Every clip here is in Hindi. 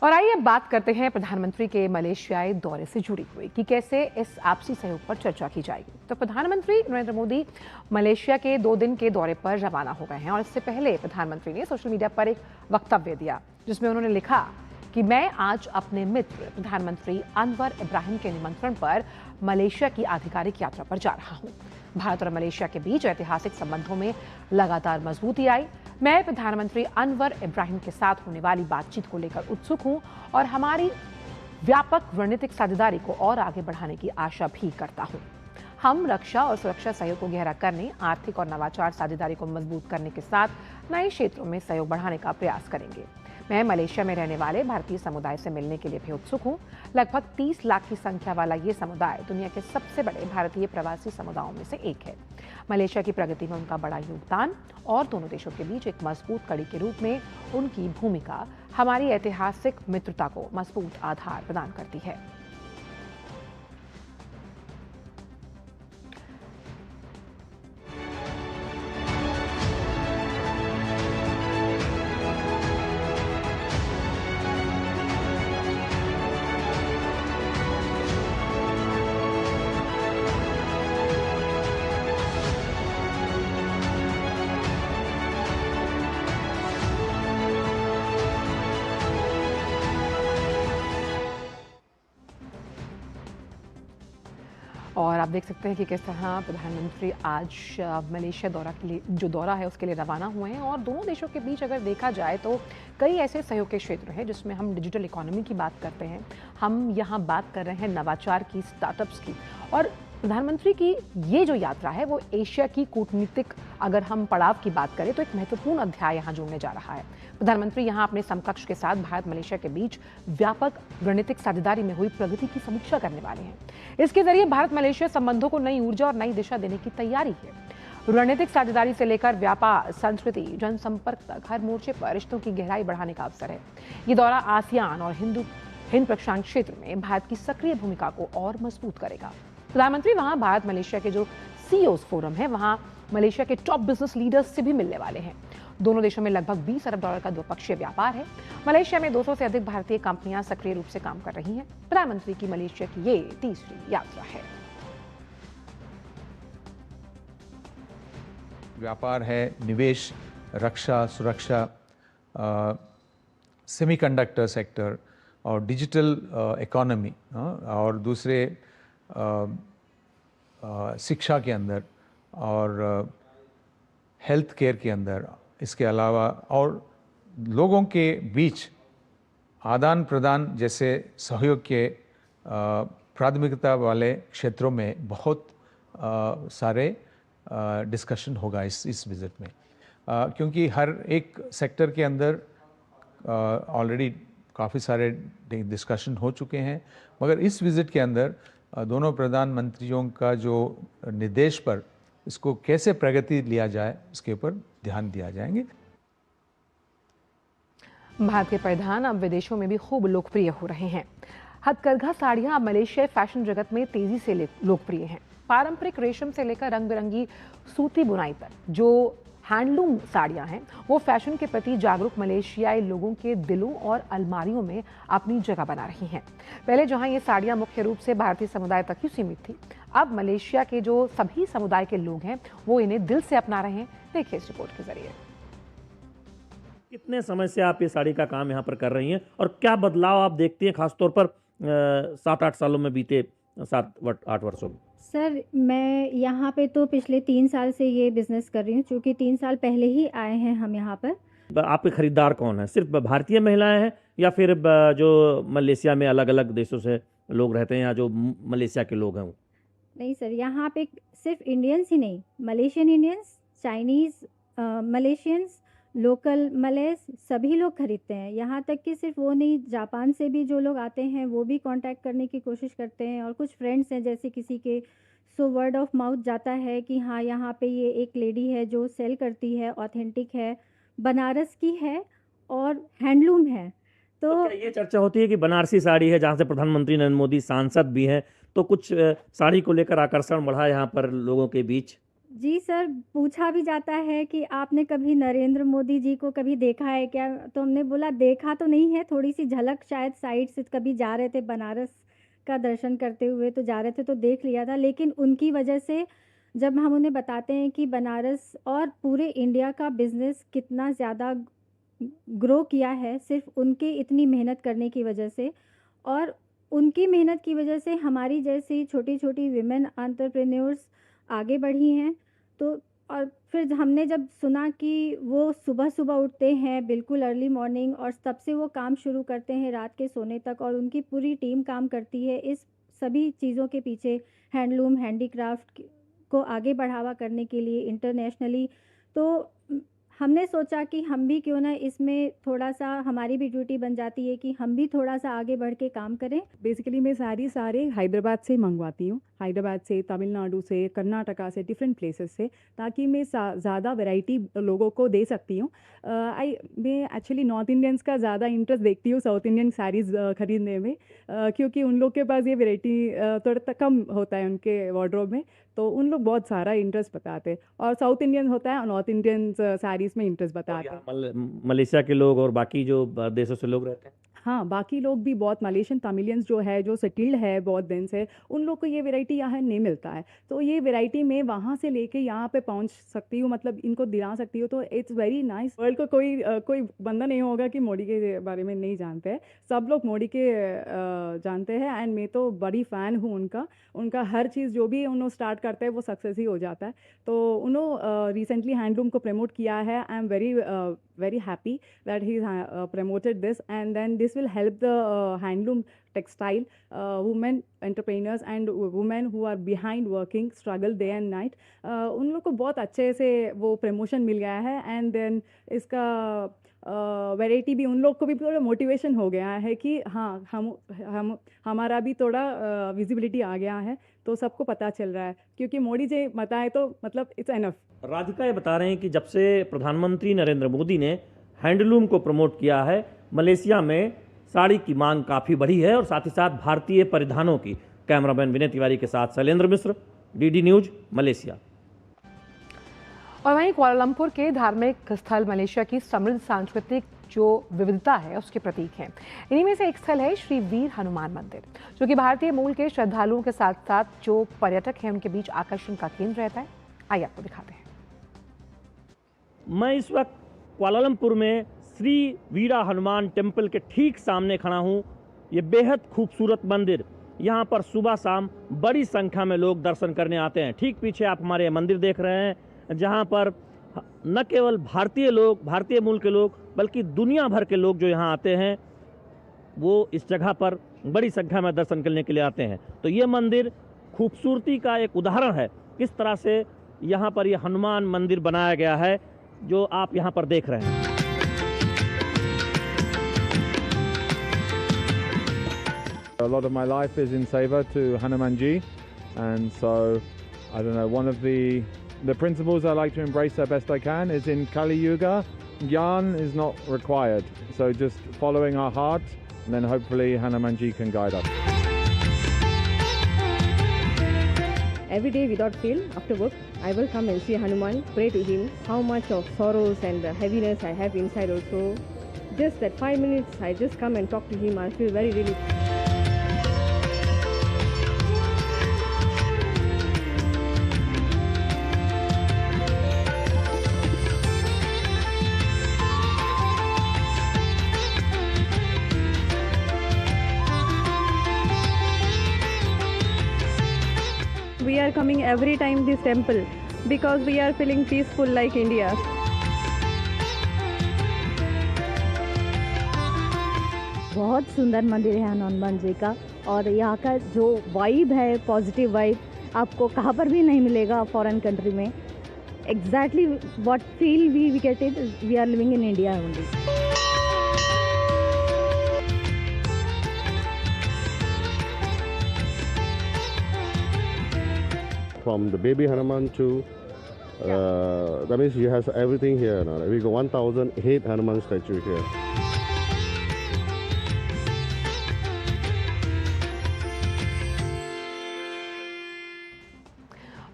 और आइए अब बात करते हैं प्रधानमंत्री के मलेशियाई दौरे से जुड़ी हुई कि कैसे इस आपसी सहयोग पर चर्चा की जाएगी। तो प्रधानमंत्री नरेंद्र मोदी मलेशिया के 2 दिन के दौरे पर रवाना हो गए हैं और इससे पहले प्रधानमंत्री ने सोशल मीडिया पर एक वक्तव्य दिया जिसमें उन्होंने लिखा कि मैं आज अपने मित्र प्रधानमंत्री अनवर इब्राहिम के निमंत्रण पर मलेशिया की आधिकारिक यात्रा पर जा रहा हूं। भारत और मलेशिया के बीच ऐतिहासिक संबंधों में लगातार मजबूती आई। मैं प्रधानमंत्री अनवर इब्राहिम के साथ होने वाली बातचीत को लेकर उत्सुक हूं और हमारी व्यापक रणनीतिक साझेदारी को और आगे बढ़ाने की आशा भी करता हूं। हम रक्षा और सुरक्षा सहयोग को गहरा करने, आर्थिक और नवाचार साझेदारी को मजबूत करने के साथ नए क्षेत्रों में सहयोग बढ़ाने का प्रयास करेंगे। मैं मलेशिया में रहने वाले भारतीय समुदाय से मिलने के लिए भी उत्सुक हूं। लगभग 30 लाख की संख्या वाला ये समुदाय दुनिया के सबसे बड़े भारतीय प्रवासी समुदायों में से एक है। मलेशिया की प्रगति में उनका बड़ा योगदान और दोनों देशों के बीच एक मजबूत कड़ी के रूप में उनकी भूमिका हमारी ऐतिहासिक मित्रता को मजबूत आधार प्रदान करती है। और आप देख सकते हैं कि किस तरह प्रधानमंत्री आज मलेशिया दौरा के लिए जो दौरा है उसके लिए रवाना हुए हैं। और दोनों देशों के बीच अगर देखा जाए तो कई ऐसे सहयोग के क्षेत्र हैं जिसमें हम डिजिटल इकोनॉमी की बात करते हैं, हम यहाँ बात कर रहे हैं नवाचार की, स्टार्टअप्स की। और प्रधानमंत्री की ये जो यात्रा है वो एशिया की कूटनीतिक अगर हम पड़ाव की बात करें तो एक महत्वपूर्ण अध्याय यहाँ जुड़ने जा रहा है। प्रधानमंत्री यहाँ अपने समकक्ष के साथ भारत मलेशिया के बीच व्यापक रणनीतिक साझेदारी में हुई प्रगति की समीक्षा करने वाले हैं। इसके जरिए भारत मलेशिया संबंधों को नई ऊर्जा और नई दिशा देने की तैयारी है। रणनीतिक साझेदारी से लेकर व्यापार, संस्कृति, जनसंपर्क तक हर मोर्चे पर रिश्तों की गहराई बढ़ाने का अवसर है। ये दौरा आसियान और हिंद प्रशांत क्षेत्र में भारत की सक्रिय भूमिका को और मजबूत करेगा। प्रधानमंत्री वहां भारत मलेशिया के जो सीईओ फोरम है वहां मलेशिया के टॉप बिजनेस लीडर्स से भी मिलने वाले हैं। दोनों देशों में लगभग 20 अरब डॉलर का द्विपक्षीय व्यापार है। मलेशिया में 200 से अधिक भारतीय कंपनियां सक्रिय रूप से काम कर रही हैं। प्रधानमंत्री की मलेशिया की ये तीसरी यात्रा है। व्यापार है, निवेश, रक्षा, सुरक्षा, सेमीकंडक्टर सेक्टर और डिजिटल इकोनॉमी और दूसरे शिक्षा के अंदर और हेल्थ केयर के अंदर, इसके अलावा और लोगों के बीच आदान प्रदान जैसे सहयोग के प्राथमिकता वाले क्षेत्रों में बहुत सारे डिस्कशन होगा इस विज़िट में, क्योंकि हर एक सेक्टर के अंदर ऑलरेडी काफ़ी सारे डिस्कशन हो चुके हैं। मगर इस विज़िट के अंदर दोनों प्रधानमंत्रियों का जो निर्देश पर इसको कैसे प्रगति लिया जाए उसके ऊपर ध्यान दिया जाएंगे। भारत के परिधान अब विदेशों में भी खूब लोकप्रिय हो रहे हैं। हथकरघा साड़ियां अब मलेशियाई फैशन जगत में तेजी से लोकप्रिय हैं। पारंपरिक रेशम से लेकर रंग बिरंगी सूती बुनाई तक जो हैंडलूम साड़ियां हैं वो फैशन के प्रति जागरूक मलेशियाई लोगों के दिलों और अलमारियों में अपनी जगह बना रही हैं। पहले जहां ये साड़ियां मुख्य रूप से भारतीय समुदाय तक ही सीमित थी, अब मलेशिया के जो सभी समुदाय के लोग हैं वो इन्हें दिल से अपना रहे हैं। देखिए इस रिपोर्ट के जरिए। कितने समय से आप ये साड़ी का काम यहाँ पर कर रही हैं और क्या बदलाव आप देखती हैं, खासतौर पर 7-8 सालों में, बीते 7-8 वर्षों में? सर, मैं यहाँ पे तो पिछले 3 साल से ये बिज़नेस कर रही हूँ, चूँकि 3 साल पहले ही आए हैं हम यहाँ पर। आपके खरीदार कौन हैं? सिर्फ भारतीय महिलाएं हैं या फिर जो मलेशिया में अलग अलग देशों से लोग रहते हैं या जो मलेशिया के लोग हैं? नहीं सर, यहाँ पे सिर्फ इंडियंस ही नहीं, Malaysian Indians, Chinese Malaysians, local Malays सभी लोग खरीदते हैं। यहाँ तक कि सिर्फ वो नहीं, जापान से भी जो लोग आते हैं वो भी कांटेक्ट करने की कोशिश करते हैं। और कुछ फ्रेंड्स हैं जैसे किसी के, सो वर्ड ऑफ माउथ जाता है कि हाँ यहाँ पे ये एक लेडी है जो सेल करती है, ऑथेंटिक है, बनारस की है और हैंडलूम है। तो क्या ये चर्चा होती है कि बनारसी साड़ी है, जहाँ से प्रधानमंत्री नरेंद्र मोदी सांसद भी हैं, तो कुछ साड़ी को लेकर आकर्षण बढ़ा यहाँ पर लोगों के बीच? जी सर, पूछा भी जाता है कि आपने कभी नरेंद्र मोदी जी को कभी देखा है क्या? तो हमने बोला देखा तो नहीं है, थोड़ी-सी झलक शायद साइड से कभी जा रहे थे बनारस का दर्शन करते हुए तो जा रहे थे तो देख लिया था। लेकिन उनकी वजह से जब हम उन्हें बताते हैं कि बनारस और पूरे इंडिया का बिज़नेस कितना ज़्यादा ग्रो किया है, सिर्फ़ उनके इतनी मेहनत करने की वजह से और उनकी मेहनत की वजह से हमारी जैसी छोटी-छोटी विमेन एंटरप्रेन्योर्स आगे बढ़ी हैं। तो और फिर हमने जब सुना कि वो सुबह-सुबह उठते हैं बिल्कुल अर्ली मॉर्निंग और तब से वो काम शुरू करते हैं रात के सोने तक और उनकी पूरी टीम काम करती है इस सभी चीज़ों के पीछे हैंडलूम, हैंडीक्राफ्ट को आगे बढ़ावा करने के लिए इंटरनेशनली। तो हमने सोचा कि हम भी क्यों ना इसमें थोड़ा-सा हमारी भी ड्यूटी बन जाती है कि हम भी थोड़ा-सा आगे बढ़ के काम करें। बेसिकली मैं सारी सारे हैदराबाद से मंगवाती हूँ, हैदराबाद से, तमिलनाडु से, कर्नाटका से, डिफरेंट प्लेसेस से, ताकि मैं ज़्यादा वैरायटी लोगों को दे सकती हूँ। मैं एक्चुअली नॉर्थ इंडियंस का ज़्यादा इंटरेस्ट देखती हूँ साउथ इंडियन साड़ीज़ खरीदने में, क्योंकि उन लोग के पास ये वैरायटी थोड़ा कम होता है उनके वार्डरोब में, तो उन लोग बहुत सारा इंटरेस्ट बताते हैं और साउथ इंडियन होता है और नॉर्थ इंडियन साड़ीज़ में इंटरेस्ट और बताते हैं। यहाँ मलेशिया के लोग और बाकी जो देशों से लोग रहते हैं? हाँ, बाकी लोग भी बहुत मलेशियन तमिलियंस जो है, जो सेटल्ड है बहुत दिन से, उन लोग को ये वैरायटी यहाँ नहीं मिलता है। तो ये वैरायटी मैं वहाँ से लेके यहाँ पे पहुँच सकती हूँ, मतलब इनको दिला सकती हूँ, तो इट्स वेरी नाइस। वर्ल्ड को कोई बंदा नहीं होगा कि मोदी के बारे में नहीं जानते हैं। सब लोग मोदी के जानते हैं एंड मैं तो बड़ी फ़ैन हूँ उनका। उनका हर चीज़ जो भी उन्होंने स्टार्ट करते हैं वो सक्सेस ही हो जाता है। तो उन्होंने रिसेंटली हैंडलूम को प्रमोट किया है। I am very happy that he's promoted this, and then this will help the handloom textile women entrepreneurs and women who are behind working struggle day and night, उन लोग को बहुत अच्छे से वो प्रमोशन मिल गया है एंड देन इसका वैरायटी भी उन लोग को भी थोड़ा मोटिवेशन हो गया है कि हाँ हम हमारा भी थोड़ा विजिबिलिटी आ गया है, तो सबको पता चल रहा है क्योंकि मोदी जी बताए तो मतलब इट्स एनफ। राधिका ये बता रहे हैं कि जब से प्रधानमंत्री नरेंद्र मोदी ने हैंडलूम को प्रमोट किया है, मलेशिया में साड़ी की मांग काफ़ी बढ़ी है और साथ ही साथ भारतीय परिधानों की। कैमरामैन विनय तिवारी के साथ शैलेंद्र मिश्र, डीडी न्यूज, मलेशिया। और वहीं कुआलालंपुर के धार्मिक स्थल मलेशिया की समृद्ध सांस्कृतिक जो विविधता है उसके प्रतीक हैं। इन्हीं में से एक स्थल है श्री वीर हनुमान मंदिर, जो कि भारतीय मूल के श्रद्धालुओं के साथ साथ जो पर्यटक हैं उनके बीच आकर्षण का केंद्र रहता है। आइए आपको दिखाते हैं। मैं इस वक्त कुआलालंपुर में श्री वीरा हनुमान टेम्पल के ठीक सामने खड़ा हूँ। ये बेहद खूबसूरत मंदिर, यहाँ पर सुबह शाम बड़ी संख्या में लोग दर्शन करने आते हैं। ठीक पीछे आप हमारे मंदिर देख रहे हैं, जहाँ पर न केवल भारतीय लोग, भारतीय मूल के लोग, बल्कि दुनिया भर के लोग जो यहाँ आते हैं वो इस जगह पर बड़ी संख्या में दर्शन करने के लिए आते हैं। तो ये मंदिर खूबसूरती का एक उदाहरण है, किस तरह से यहाँ पर ये हनुमान मंदिर बनाया गया है जो आप यहाँ पर देख रहे हैं। A lot of my life is in seva to Hanumanji, and so I don't know, one of the principles I like to embrace the best I can is in Kali Yuga, Gyan is not required. So just following our heart, and then hopefully Hanumanji can guide us. Every day without fail, after work, I will come and see Hanuman, pray to him, how much of sorrows and heaviness I have inside also. Just that 5 minutes, I just come and talk to him, I feel very relieved. We are coming every time this temple because we are feeling peaceful like India. बहुत सुंदर मंदिर है हनुमान जी का, और यहाँ का जो वाइब है, पॉजिटिव वाइब, आपको कहाँ पर भी नहीं मिलेगा फॉरेन कंट्री में। Exactly what feel we get it, we are living in India only. From the baby Hanuman to, that means he has everything here now. We got 1,008 Hanuman statue here.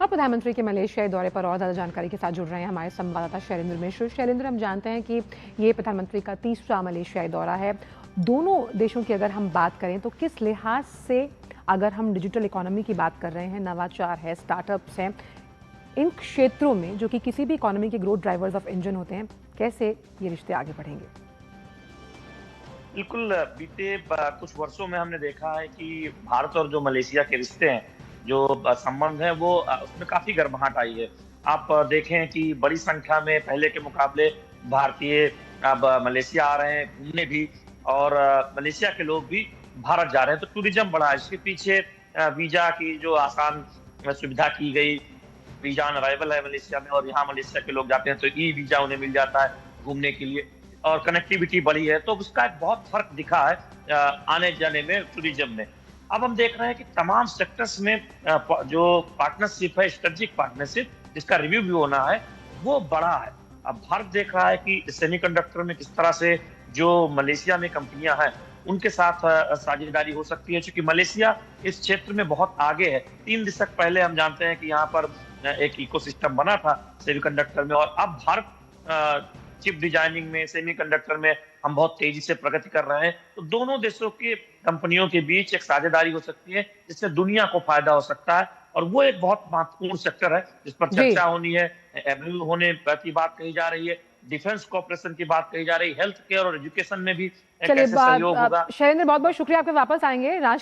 अब प्रधानमंत्री के मलेशियाई दौरे पर और ज़्यादा जानकारी के साथ जुड़ रहे हैं हमारे संवाददाता शैलेंद्र मिश्र। शैलेंद्र, हम जानते हैं कि ये प्रधानमंत्री का तीसरा मलेशियाई दौरा है। दोनों देशों की अगर हम बात करें तो किस लिहाज से, अगर हम डिजिटल इकोनॉमी की बात कर रहे हैं, नवाचार है, स्टार्टअप्स हैं, इन क्षेत्रों में जो कि किसी भी इकोनॉमी के ग्रोथ ड्राइवर्स ऑफ इंजन होते हैं, कैसे ये रिश्ते आगे बढ़ेंगे? बिल्कुल, बीते कुछ वर्षों में हमने देखा है कि भारत और जो मलेशिया के रिश्ते हैं, जो संबंध है, वो उसमें काफी गर्माहट आई है। आप देखें कि बड़ी संख्या में पहले के मुकाबले भारतीय अब मलेशिया आ रहे हैं घूमने भी, और मलेशिया के लोग भी भारत जा रहे हैं, तो टूरिज्म बढ़ा है। इसके पीछे वीजा की जो आसान सुविधा की गई, वीजा ऑन अराइवल है मलेशिया में, और यहाँ मलेशिया के लोग जाते हैं तो ई वीजा उन्हें मिल जाता है घूमने के लिए, और कनेक्टिविटी बढ़ी है, तो उसका एक बहुत फर्क दिखा है आने जाने में, टूरिज्म में। अब हम देख रहे हैं कि तमाम सेक्टर्स में जो पार्टनरशिप है, स्ट्रेटेजिक पार्टनरशिप, जिसका रिव्यू भी होना है, वो बड़ा है। अब भारत देख रहा है कि सेमीकंडक्टर में किस तरह से जो मलेशिया में कंपनियां हैं उनके साथ साझेदारी हो सकती है, क्योंकि मलेशिया इस क्षेत्र में बहुत आगे है। 3 दशक पहले हम जानते हैं कि यहाँ पर एक इकोसिस्टम बना था सेमीकंडक्टर में, और अब भारत चिप डिजाइनिंग में, सेमीकंडक्टर में हम बहुत तेजी से प्रगति कर रहे हैं। तो दोनों देशों की कंपनियों के बीच एक साझेदारी हो सकती है, जिससे दुनिया को फायदा हो सकता है, और वो एक बहुत महत्वपूर्ण सेक्टर है जिस पर चर्चा होनी है, एमओयू होने की बात कही जा रही है, डिफेंस कॉर्पोरेशन की बात कही जा रही है, हेल्थ केयर और एजुकेशन में भी कैसे सहयोग होगा। शैलेंद्र, बहुत बहुत शुक्रिया, आपके वापस आएंगे।